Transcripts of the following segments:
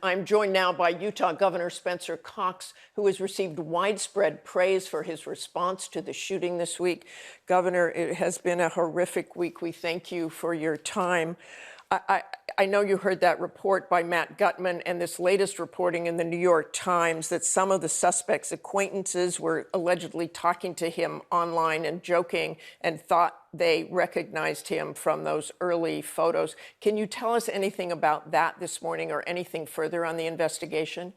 I'm joined now by Utah Governor Spencer Cox, who has received widespread praise for his response to the shooting this week. Governor, it has been a horrific week. We thank you for your time. I know you heard that report by Matt Gutman and this latest reporting in the New York Times that some of the suspects' acquaintances were allegedly talking to him online and joking and thought they recognized him from those early photos. Can you tell us anything about that this morning or anything further on the investigation?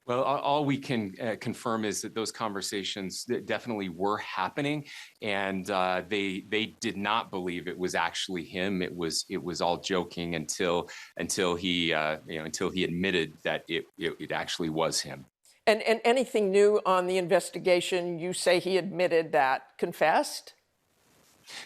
Well, all we can confirm is that those conversations definitely were happening, and they did not believe it was actually him. It was all joking until he until he admitted that it actually was him. And anything new on the investigation? You say he admitted that, confessed?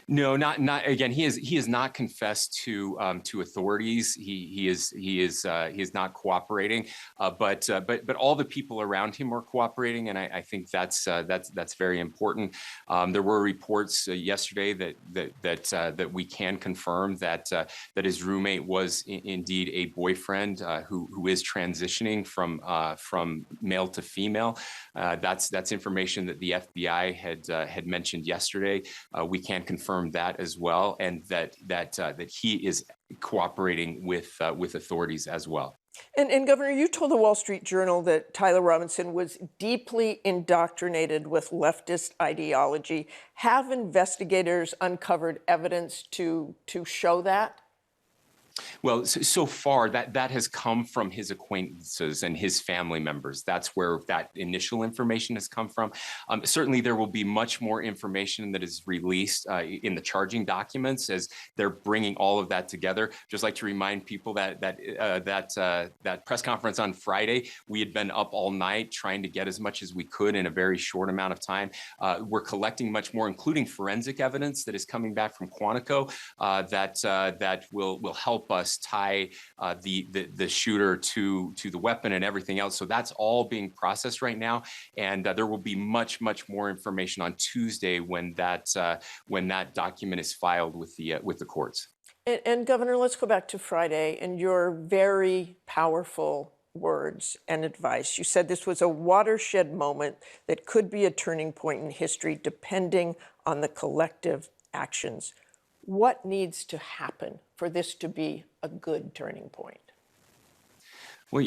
No, not again. He has not confessed to authorities. He is not cooperating. But all the people around him are cooperating, and I think that's very important. There were reports yesterday that we can confirm that his roommate was indeed a boyfriend who is transitioning from male to female. That's information that the FBI had mentioned yesterday. We can confirm that as well, and that he is cooperating with authorities as well. And Governor, you told the Wall Street Journal that Tyler Robinson was deeply indoctrinated with leftist ideology. Have investigators uncovered evidence to show that? Well, so far that has come from his acquaintances and his family members. That's where that initial information has come from. Certainly, there will be much more information that is released in the charging documents as they're bringing all of that together. Just like to remind people that press conference on Friday, we had been up all night trying to get as much as we could in a very short amount of time. We're collecting much more, including forensic evidence that is coming back from Quantico that will help us tie the shooter to the weapon and everything else. So that's all being processed right now, and there will be much more information on Tuesday when that document is filed with the courts. And Governor, let's go back to Friday and your very powerful words and advice. You said this was a watershed moment that could be a turning point in history, depending on the collective actions. What needs to happen for this to be a good turning point? Well,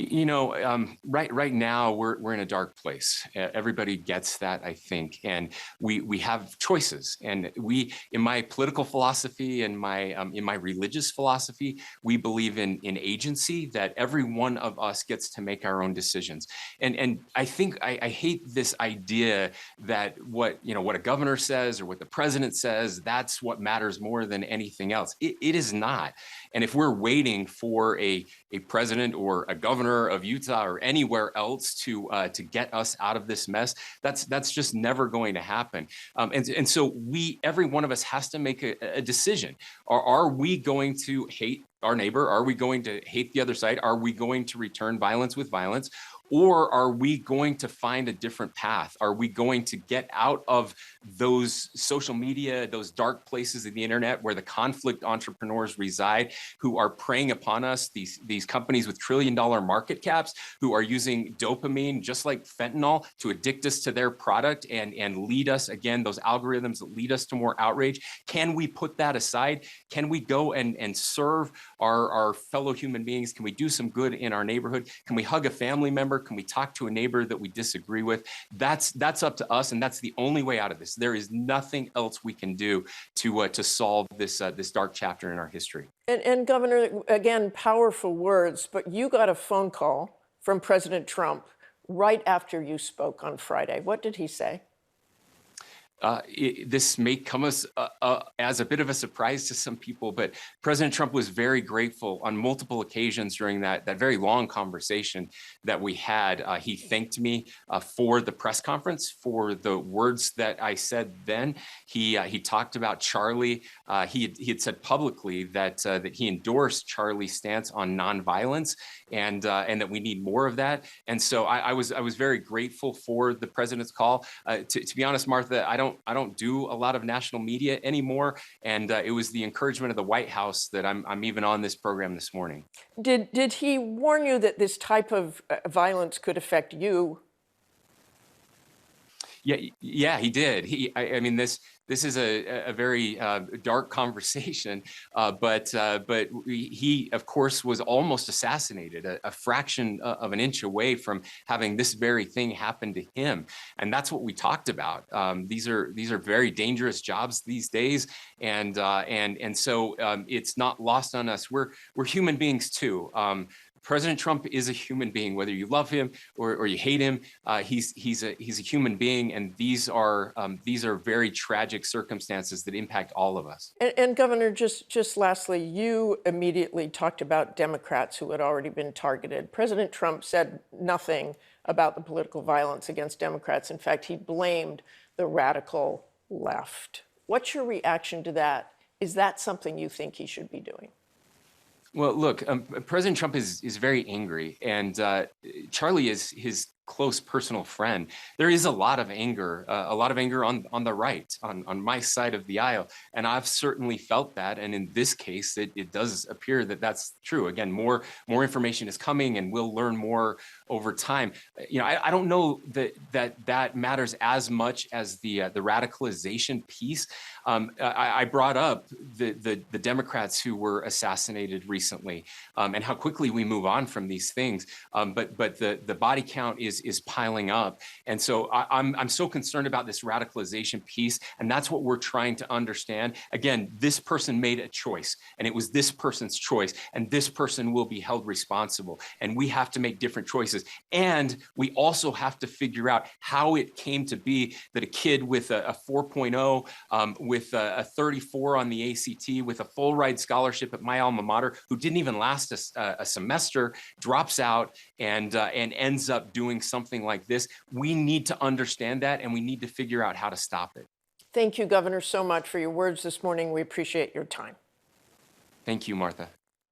right now we're in a dark place. Everybody gets that, I think, and we have choices. And in my political philosophy and in my religious philosophy, we believe in agency, that every one of us gets to make our own decisions. And I think I hate this idea that what a governor says or what the president says, that's what matters more than anything else. It is not. And if we're waiting for a president or a governor of Utah or anywhere else to get us out of this mess, that's just never going to happen. And so every one of us has to make a decision. Are we going to hate our neighbor? Are we going to hate the other side? Are we going to return violence with violence? Or are we going to find a different path? Are we going to get out of those social media, those dark places of the internet where the conflict entrepreneurs reside, who are preying upon us, these companies with trillion-dollar market caps, who are using dopamine, just like fentanyl, to addict us to their product and lead us, again, those algorithms that lead us to more outrage? Can we put that aside? Can we go and serve our fellow human beings? Can we do some good in our neighborhood? Can we hug a family member? Can we talk to a neighbor that we disagree with? That's up to us, and that's the only way out of this. There is nothing else we can do to solve this dark chapter in our history. And Governor, again, powerful words, but you got a phone call from President Trump right after you spoke on Friday. What did he say? This may come as a bit of a surprise to some people, but President Trump was very grateful on multiple occasions during that very long conversation that we had. He thanked me for the press conference, for the words that I said then. He talked about Charlie. He had said publicly that he endorsed Charlie's stance on nonviolence, and that we need more of that. And so I was very grateful for the president's call. To be honest, Martha, I don't don't do a lot of national media anymore, and it was the encouragement of the White House that I'm even on this program this morning. Did he warn you that this type of violence could affect you? Yeah, he did. I mean, this is a very dark conversation, but he, of course, was almost assassinated, a fraction of an inch away from having this very thing happen to him, and that's what we talked about. These are very dangerous jobs these days, and so it's not lost on us. We're human beings too. President Trump is a human being, whether you love him or you hate him. He's a human being, and these are very tragic circumstances that impact all of us. And Governor, just lastly, you immediately talked about Democrats who had already been targeted. President Trump said nothing about the political violence against Democrats. In fact, he blamed the radical left. What's your reaction to that? Is that something you think he should be doing? Well, look, President Trump is very angry, and Charlie is his close personal friend. There is a lot of anger on the right, on my side of the aisle, and I've certainly felt that. And in this case, it does appear that that's true. Again, more information is coming, and we'll learn more over time. You know, I don't know that matters as much as the radicalization piece. I brought up the Democrats who were assassinated recently, and how quickly we move on from these things. But the body count is piling up, and so I'm so concerned about this radicalization piece, and that's what we're trying to understand. Again, this person made a choice, and it was this person's choice, and this person will be held responsible. And we have to make different choices, and we also have to figure out how it came to be that a kid with a 4.0, with a 34 on the ACT, with a full ride scholarship at my alma mater, who didn't even last a semester, drops out and ends up doing something like this. We need to understand that, and we need to figure out how to stop it. Thank you, Governor, so much for your words this morning. We appreciate your time. Thank you, Martha.